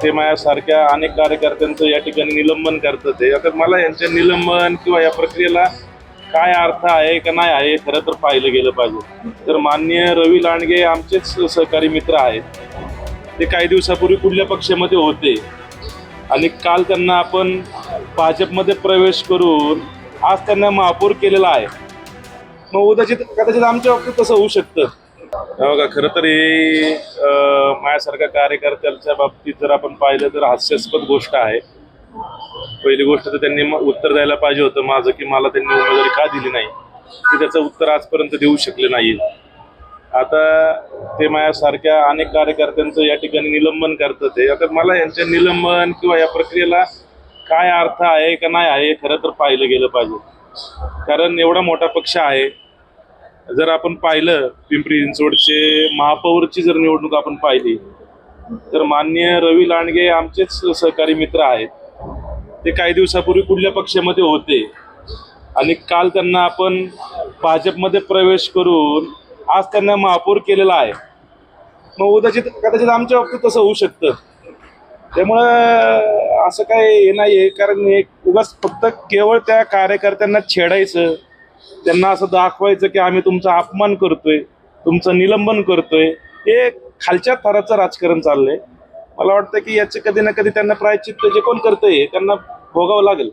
ते माझ्यासारख्या अनेक कार्यकर्त्यांचं या ठिकाणी निलंबन करतात ते. आता मला यांच्या निलंबन किंवा या प्रक्रियेला काय अर्थ आहे का नाही आहे खरं तर पाहिलं गेलं पाहिजे. तर माननीय रवी लांडगे आमचेच सहकारी मित्र आहेत. ते काही दिवसापूर्वी कुठल्या पक्षामध्ये होते आणि काल त्यांना आपण भाजपमध्ये प्रवेश करून आज त्यांना महापौर केलेला आहे. मग कदाचित आमच्या बाबतीत तसं होऊ शकतं. बघा, खरं तर हे माझ्यासारख्या कार्यकर्त्यांच्या बाबतीत जर आपण पाहिलं तर हास्यास्पद गोष्ट आहे. पहिली गोष्ट तर त्यांनी उत्तर द्यायला पाहिजे होतं माझं की मला त्यांनी उमेदवारी का दिली नाही, ते त्याचं उत्तर आजपर्यंत देऊ शकले नाही. आता ते माझ्यासारख्या अनेक कार्यकर्त्यांचं या ठिकाणी निलंबन करतात ते. आता मला यांच्या निलंबन किंवा या प्रक्रियेला काय अर्थ आहे का नाही आहे खरं तर पाहिलं गेलं पाहिजे. कारण एवढा मोठा पक्ष आहे. जर आपण पाहिलं पिंपरी चिंचवडचे महापौरची जर निवडणूक आपण पाहिली तर माननीय रवी लांडगे आमचेच सहकारी मित्र आहेत. ते काही दिवसापूर्वी कुठल्या पक्षामध्ये होते आणि काल त्यांना आपण भाजपमध्ये प्रवेश करून आज त्यांना महापौर केलेला आहे. मग कदाचित आमच्या बाबतीत तसं होऊ शकतं. त्यामुळं असं काय हे नाही आहे. कारण एक उगाच फक्त केवळ त्या कार्यकर्त्यांना छेडायचं, त्यांना असं दाखवायचं की आम्ही तुमचा अपमान करतोय, तुमचं निलंबन करतोय, हे खालच्या थराचं राजकारण चाललंय. मला वाटतं की याचे कधी ना कधी त्यांना प्रायश्चित्त जे कोण करतंय त्यांना भोगावं लागेल.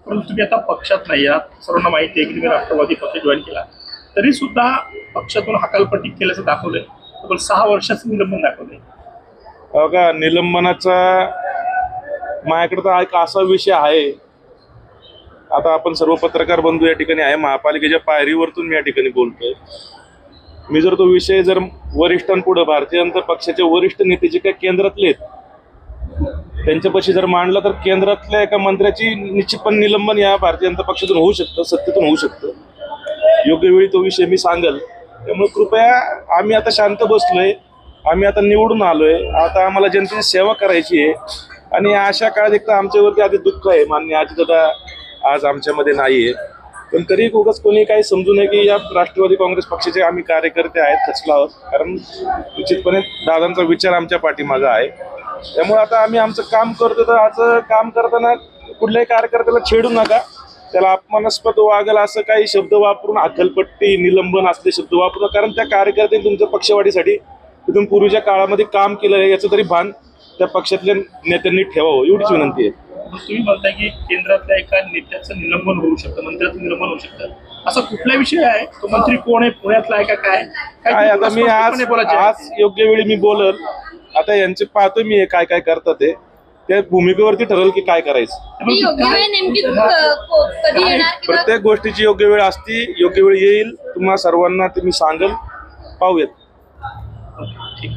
परंतु तुम्ही आता पक्षात नाही आहात, सर्वांना माहिती आहे की तुम्ही राष्ट्रवादी पक्ष जॉईन केला, तरी सुद्धा पक्षातून हकालपट्टी केल्याचं दाखवलंय. तब्बल 6 वर्षाचं निलंबन दाखवलंय. बघा, निलंबनाचा माझ्याकडे तर एक असा विषय आहे. आता आपण सर्व पत्रकार बंधू या ठिकाणी आहे. महापालिकेच्या पायरीवरतून मी या ठिकाणी बोलतोय. मी जर तो विषय जर वरिष्ठांपुढे, भारतीय जनता पक्षाचे वरिष्ठ नेते जे काही केंद्रातले आहेत त्यांच्यापाशी जर मांडला तर केंद्रातल्या एका मंत्र्याची निश्चितपणे निलंबन या भारतीय जनता पक्षातून होऊ शकतं, सत्तेतून होऊ शकतं. योग्य वेळी तो विषय मी सांगेल. त्यामुळे कृपया, आम्ही आता शांत बसलोय, आम्ही आता निवडून आलोय, आता आम्हाला जनतेची सेवा करायची आहे. आणि अशा काळात एक तर आमच्यावरती आधी दुःख आहे, माननीय अजितदादा आज आमच्यामध्ये नाही आहे. पण तरी उगाच कोणी काही समजू नये की या राष्ट्रवादी काँग्रेस पक्षाचे आम्ही कार्यकर्ते आहेत, खचलो आहोत. कारण निश्चितपणे दादांचा विचार आमच्या पाठीमागं आहे. त्यामुळे आता आम्ही आमचं काम करतो. तर आज काम करताना कुठल्याही कार्यकर्त्याला छेडू नका, त्याला अपमानास्पद वागेल असं काही शब्द वापरून, हकालपट्टी, निलंबन असले शब्द वापरू. कारण त्या कार्यकर्त्यांनी तुमच्या पक्षवाढीसाठी तिथून पूर्वीच्या काळामध्ये काम केलं आहे याचं तरी भान त्या पक्षातल्या नेत्यांनी ठेवावं, एवढीच विनंती आहे. तुम्ही म्हणताय की केंद्रातल्या एका नेत्याचं निलंबन होऊ शकतं, मंत्र्याचं निलंबन होऊ शकतं. असा कुठला विषय आहे? तो मंत्री कोण आहे? पुण्यातला आहे का काय? आता मी आज योग्य वेळी मी बोलल. आता यांचे पाहतोय मी काय काय करतात ते, त्या भूमिकेवरती ठरवलं की काय करायचं. प्रत्येक गोष्टीची योग्य वेळ असती, योग्य वेळ येईल. तुम्हा सर्वांना ते मी सांगेल, पाहूयात. ठीक.